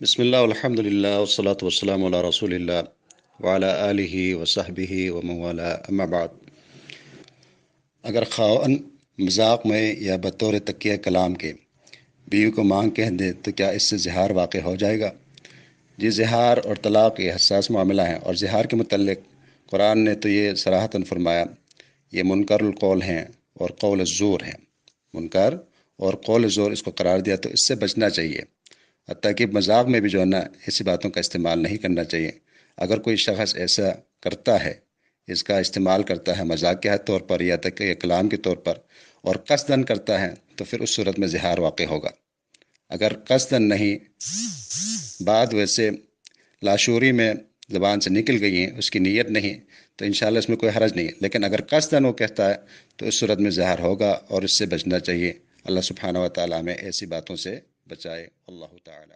بسم اللہ الحمد للہ والصلاة والسلام علی رسول اللہ وعلی آلہ وصحبہ ومن والا اما بعد۔ اگر خاوند مذاق میں یا بطور تکیہ کلام کے بیوی کو مانگ کہہ دے تو کیا اس سے زہار واقع ہو جائے گا؟ جی، زہار اور طلاق یہ حساس معاملہ ہیں، اور زہار کے متعلق قرآن نے تو یہ صراحتاً فرمایا، یہ منکر القول ہیں اور قول الزور ہیں۔ منکر اور قول زور اس کو قرار دیا، تو اس سے بچنا چاہیے۔ حتیٰ کہ مذاق میں بھی جو ہے نا، ایسی باتوں کا استعمال نہیں کرنا چاہیے۔ اگر کوئی شخص ایسا کرتا ہے، اس کا استعمال کرتا ہے مذاق کے طور پر یا تک کہ کلام کے طور پر، اور قصداً کرتا ہے، تو پھر اس صورت میں زہار واقع ہوگا۔ اگر قصداً نہیں، بات ویسے لاشعوری میں زبان سے نکل گئی ہیں، اس کی نیت نہیں، تو انشاءاللہ اس میں کوئی حرج نہیں۔ لیکن اگر قصداً وہ کہتا ہے تو اس صورت میں زہار ہوگا، اور اس سے بچنا چاہیے۔ اللہ سبحانہ و تعالیٰ ہمیں ایسی باتوں سے بچائے۔ اللہ تعالیٰ